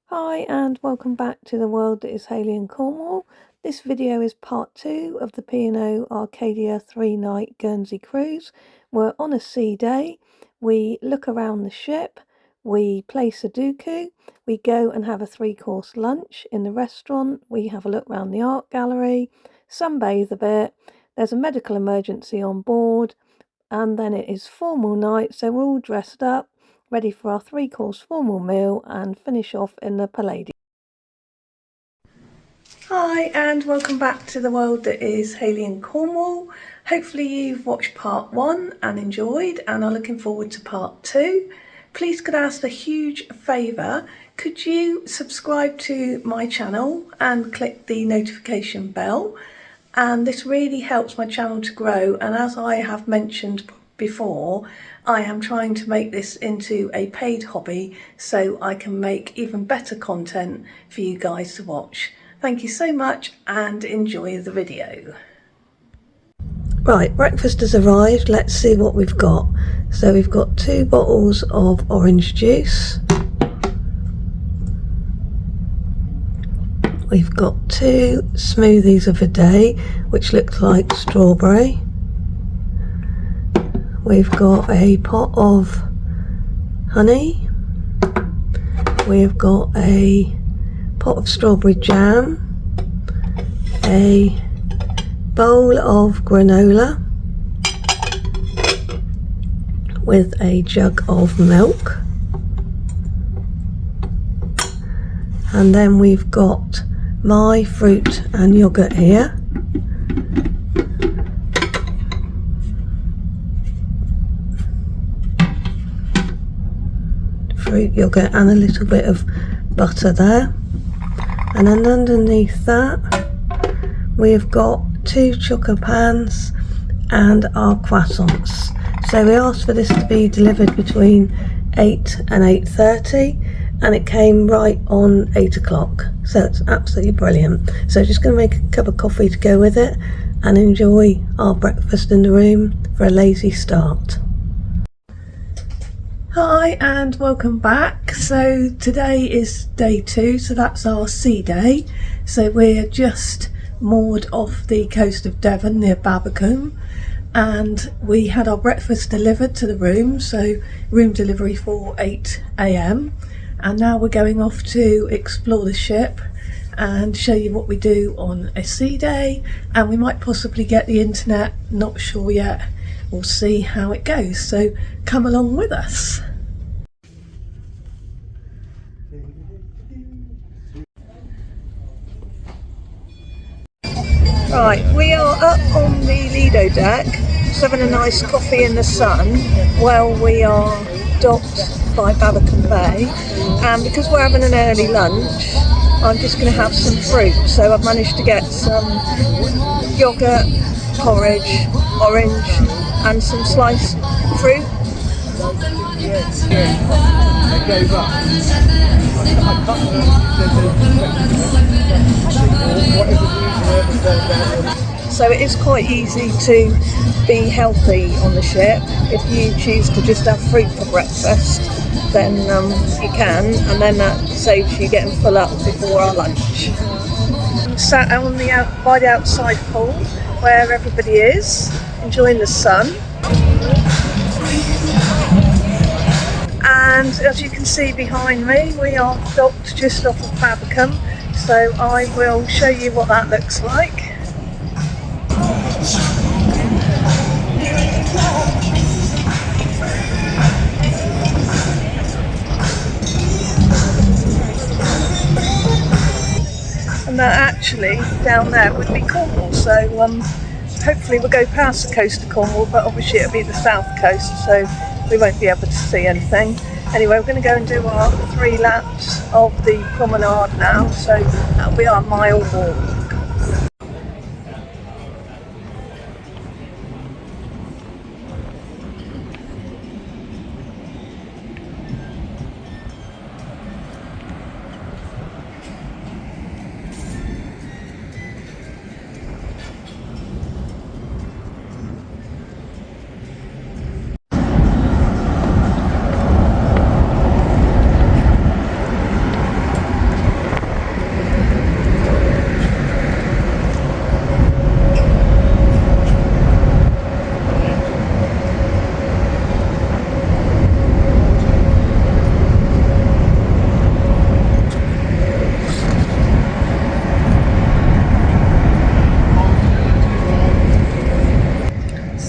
Hi and welcome back to the world that is Hayley in Cornwall. This video is part 2 of the P&O Arcadia 3-night Guernsey cruise. We're on a sea day, we look around the ship, we play Sudoku, we go and have a 3-course lunch in the restaurant, we have a look around the art gallery, sunbathe a bit, there's a medical emergency on board, and then it is formal night, so we're all dressed up, ready for our 3-course formal meal and finish off in the Palladium. Hi and welcome back to the world that is Hayley in Cornwall. Hopefully you've watched part 1 and enjoyed and are looking forward to part 2. Please could I ask a huge favour, could you subscribe to my channel and click the notification bell? And this really helps my channel to grow, and as I have mentioned before, I am trying to make this into a paid hobby so I can make even better content for you guys to watch. Thank you so much and enjoy the video. Right, breakfast has arrived. Let's see what we've got. So we've got 2 bottles of orange juice. We've got 2 smoothies of a day, which looks like strawberry. We've got a pot of honey. We've got a pot of strawberry jam. A bowl of granola with a jug of milk. And then we've got my fruit and yoghurt here. Fruit, yoghurt and a little bit of butter there. And then underneath that we've got 2 chocolate pans and our croissants. So we asked for this to be delivered between 8 and 8:30. And it came right on 8 o'clock, so it's absolutely brilliant. So just going to make a cup of coffee to go with it and enjoy our breakfast in the room for a lazy start. Hi and welcome back. So today is day 2, so that's our sea day. So we're just moored off the coast of Devon near Babbacombe, and we had our breakfast delivered to the room, so room delivery for 8 AM. And now we're going off to explore the ship and show you what we do on a sea day, and we might possibly get the internet, not sure yet. We'll see how it goes, so come along with us. Right, we are up on the Lido deck, just having a nice coffee in the sun while we are docked by Babbacombe Bay, and because we're having an early lunch I'm just going to have some fruit. So I've managed to get some yoghurt, porridge, orange and some sliced fruit. So it is quite easy to be healthy on the ship. If you choose to just have fruit for breakfast, then you can, and then that saves you getting full up before our lunch. I'm sat on by the outside pool where everybody is enjoying the sun, and as you can see behind me, we are docked just off of Babbacombe, so I will show you what that looks like. And that actually down there would be Cornwall, so hopefully we'll go past the coast of Cornwall, but obviously it'll be the south coast, so we won't be able to see anything. Anyway, we're going to go and do our 3 laps of the promenade now, so that'll be our mile walk.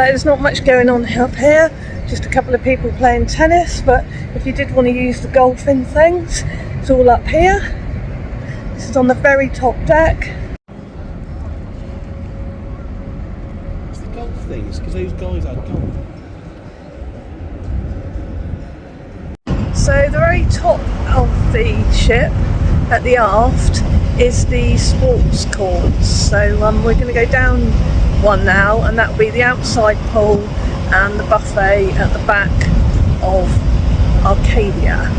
So there's not much going on up here, just a couple of people playing tennis, but if you did want to use the golfing things, it's all up here. This is on the very top deck. It's the golf things, because those guys are golf. So the very top of the ship, at the aft, is the sports courts. So we're going to go down one now, and that will be the outside pool and the buffet at the back of Arcadia.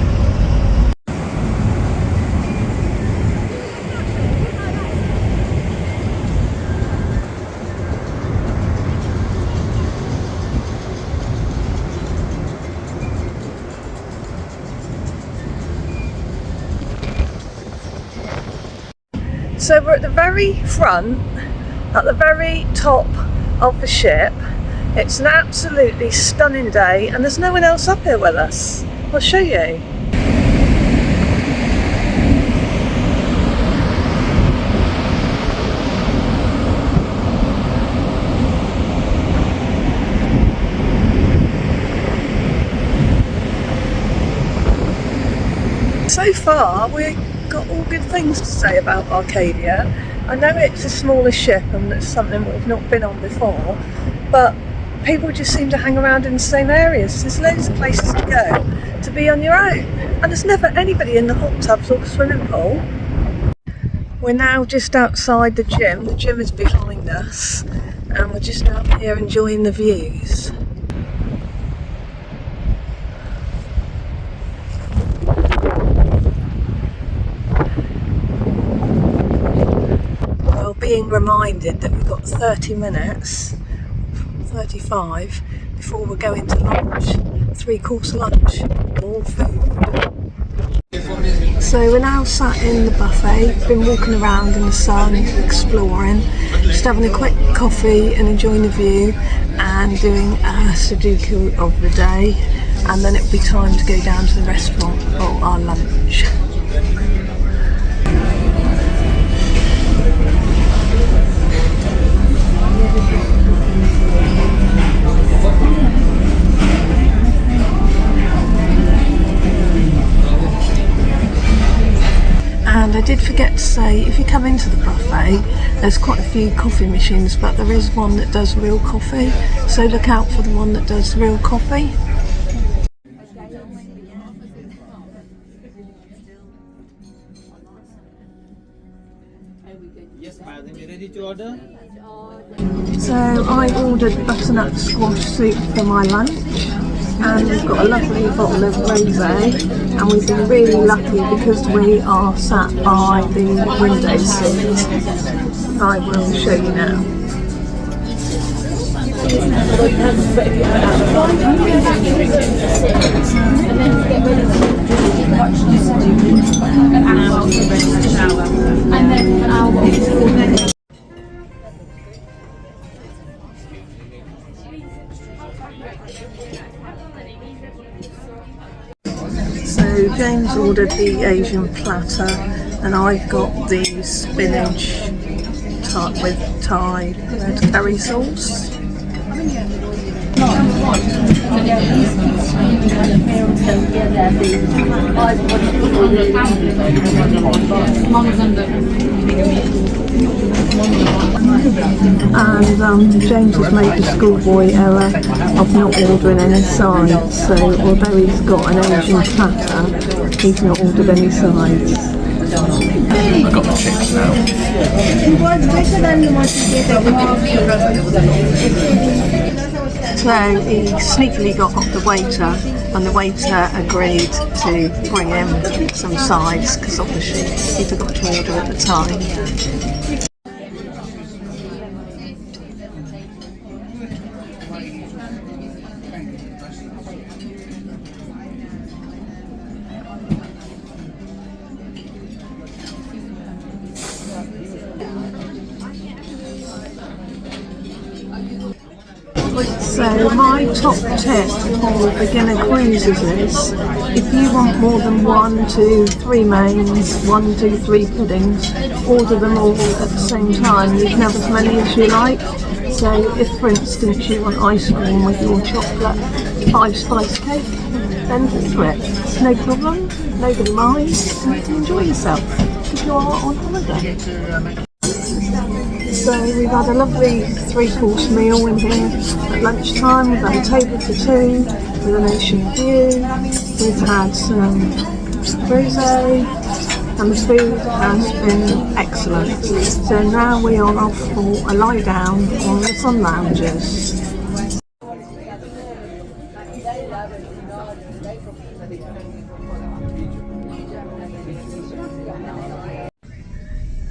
So we're at the very front, at the very top of the ship. It's an absolutely stunning day and there's no one else up here with us. I'll show you. So far we've got all good things to say about Arcadia. I know it's a smaller ship and it's something we've not been on before, but people just seem to hang around in the same areas. There's loads of places to go to be on your own, and there's never anybody in the hot tubs or the swimming pool. We're now just outside the gym. The gym is behind us and we're just out here enjoying the views. Being reminded that we've got 30 minutes, 35, before we're going to lunch, 3-course lunch, all food. So we're now sat in the buffet, been walking around in the sun, exploring, just having a quick coffee and enjoying the view and doing a Sudoku of the day, and then it'll be time to go down to the restaurant for our lunch. And I did forget to say, if you come into the buffet, there's quite a few coffee machines, but there is one that does real coffee, so look out for the one that does real coffee. Yes, madam, you ready to order? So I ordered butternut squash soup for my lunch, and we've got a lovely bottle of rosé, and we've been really lucky because we are sat by the window seat. I will show you now. So James ordered the Asian platter and I've got the spinach with Thai red curry sauce. And James has made the schoolboy error of not ordering any sides, so although he's got an Asian platter, he's not ordered any sides. I've got the chips now. So he sneakily got off the waiter, and the waiter agreed to bring him some sides because obviously he forgot to order at the time. So my top tip for beginner cruises is, if you want more than 1, 2, 3 mains, 1, 2, 3 puddings, order them all at the same time. You can have as many as you like. So if, for instance, you want ice cream with your chocolate 5-spice cake, then do it. No problem, nobody minds, and you can enjoy yourself because you are on holiday. So we've had a lovely 3-course meal in here at lunchtime. We've had a table for 2 with an ocean view. We've had some rosé and the food has been excellent. So now we are off for a lie down on the sun lounges.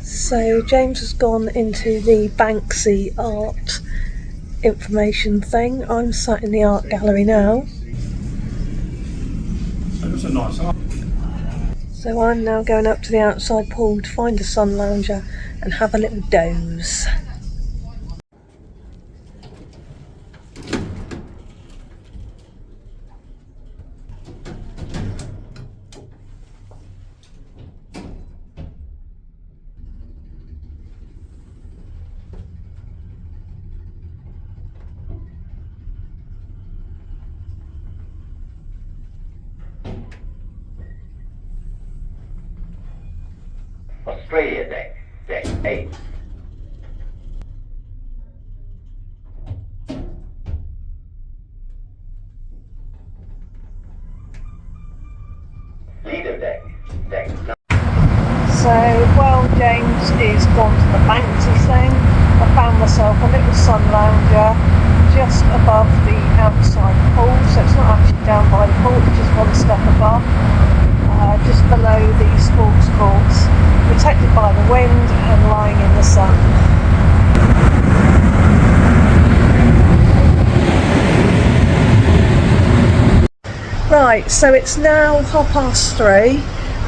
So James has gone into the Banksy art information thing. I'm sat in the art gallery now. That's a nice art. So I'm now going up to the outside pool to find a sun lounger and have a little doze. Australia deck 8. Leader deck 9. So while James is gone to the Banksy thing, I found myself a little sun lounger just above the outside pool, so it's not actually down by the pool, it's just one step above, just below the sports courts, protected by the wind and lying in the sun. Right, so it's now 3:30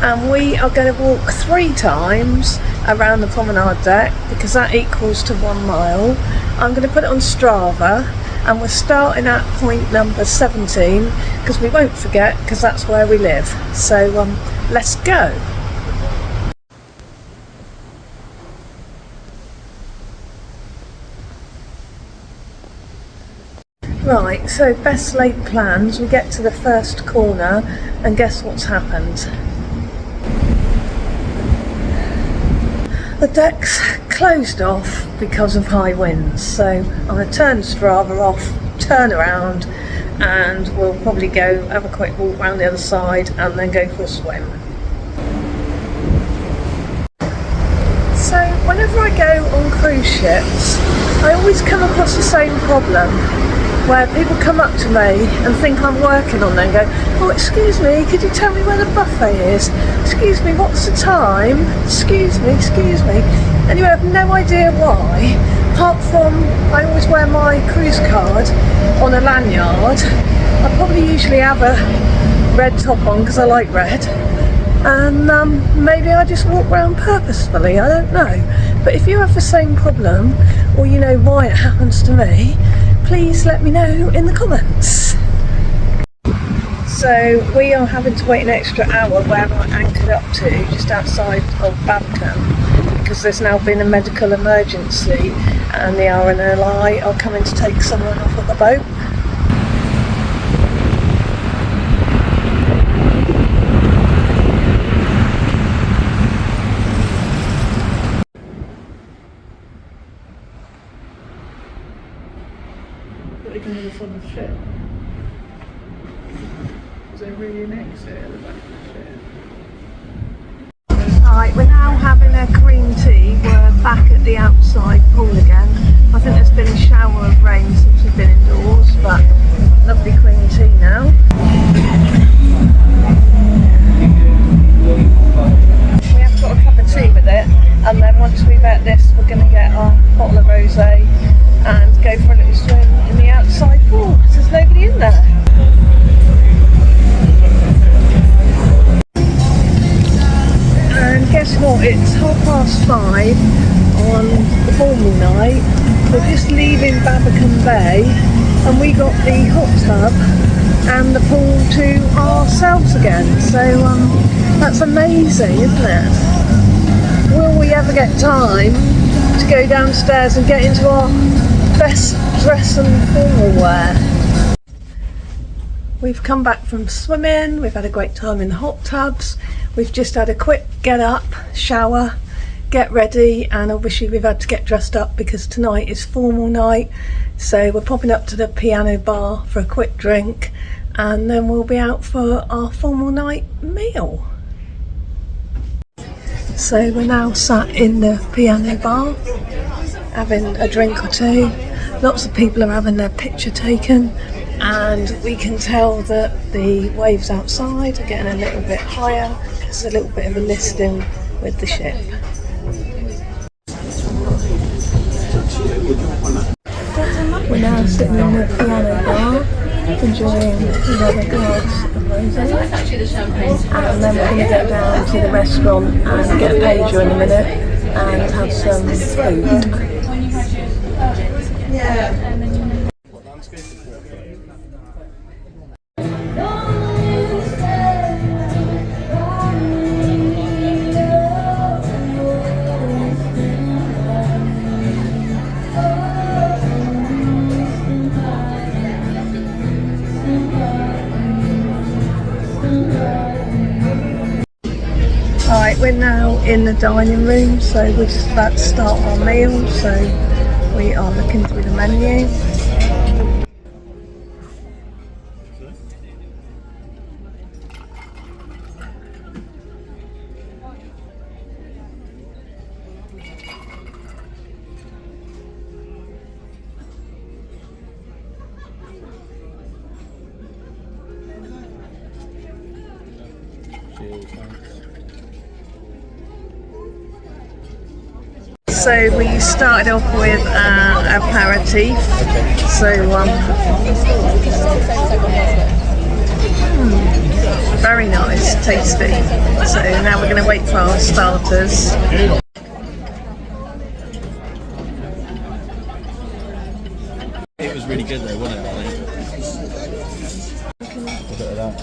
and we are going to walk 3 times around the promenade deck because that equals to 1 mile. I'm going to put it on Strava and we're starting at point number 17 because we won't forget because that's where we live. So let's go. Right, so best laid plans. We get to the first corner and guess what's happened? The deck's closed off because of high winds, so I'm going to turn Strava off, turn around, and we'll probably go have a quick walk around the other side and then go for a swim. So whenever I go on cruise ships, I always come across the same problem, where people come up to me and think I'm working on them and go, oh excuse me, could you tell me where the buffet is? Excuse me, what's the time? Excuse me. Anyway, I have no idea why, apart from I always wear my cruise card on a lanyard. I probably usually have a red top on because I like red, and maybe I just walk around purposefully, I don't know. But if you have the same problem, or you know why it happens to me, please let me know in the comments. So we are having to wait an extra hour where we're anchored up to, just outside of Barbican, because there's now been a medical emergency and the RNLI are coming to take someone off of the boat. They can have a fun of shit. Is there really an exit at the back of the ship? Right, we're now having a green tea. We're back at the outside pool again. I think there's been a shower of rain since we've been indoors, but lovely green tea now. We have got a cup of tea with it, and then once we've had this, we're going to get our bottle of rosé and go for a little swim in the outside pool. There's nobody in there. And guess what? It's 5:30 on the formal night. We're just leaving Barbican Bay and we got the hot tub and the pool to ourselves again. So that's amazing, isn't it? Will we ever get time to go downstairs and get into our best dress and formal wear. We've come back from swimming, we've had a great time in the hot tubs, we've just had a quick get up, shower, get ready, and obviously we've had to get dressed up because tonight is formal night, so we're popping up to the piano bar for a quick drink and then we'll be out for our formal night meal. So we're now sat in the piano bar having a drink or two. Lots of people are having their picture taken and we can tell that the waves outside are getting a little bit higher. There's a little bit of a listing with the ship. We're now sitting in the piano bar enjoying another glass of rosé, and then we're going to go down to the restaurant and get a pager in a minute and have some food. Alright, we're now in the dining room, so we're just about to start our meal, so we are looking through the menu. So we started off with aperitif. So very nice, tasty. So now we're going to wait for our starters. It was really good though, wasn't it? A bit of that.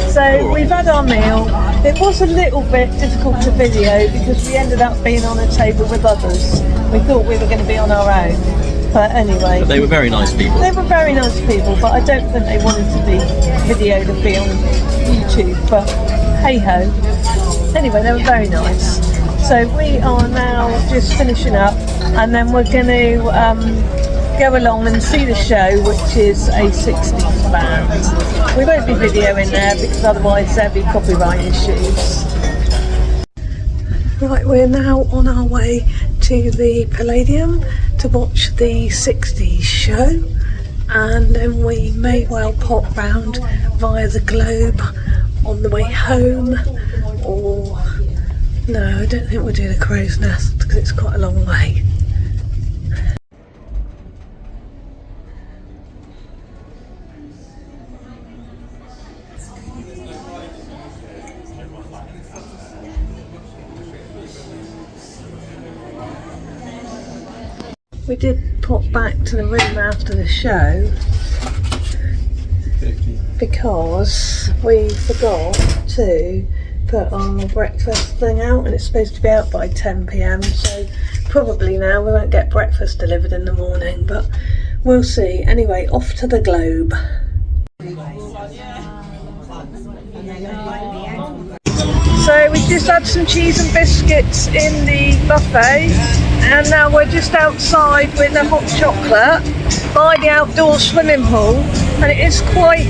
So we've had our meal. It was a little bit difficult to video because we ended up being on a table with others. We thought we were going to be on our own, but anyway. But they were very nice people. They were very nice people, but I don't think they wanted to be videoed and be on YouTube, but hey ho. Anyway, they were very nice. So we are now just finishing up and then we're going to go along and see the show, which is a 60s band. We won't be videoing there because otherwise there'll be copyright issues. Right, we're now on our way to the Palladium to watch the 60s show, and then we may well pop round via the Globe on the way home, or no, I don't think we'll do the Crow's Nest because it's quite a long way. We did pop back to the room after the show because we forgot to put our breakfast thing out, and it's supposed to be out by 10 PM, so probably now we won't get breakfast delivered in the morning, but we'll see. Anyway, off to the Globe. So we just had some cheese and biscuits in the buffet, and now we're just outside with a hot chocolate by the outdoor swimming pool, and it is quite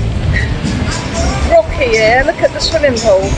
rocky here. Look at the swimming pool.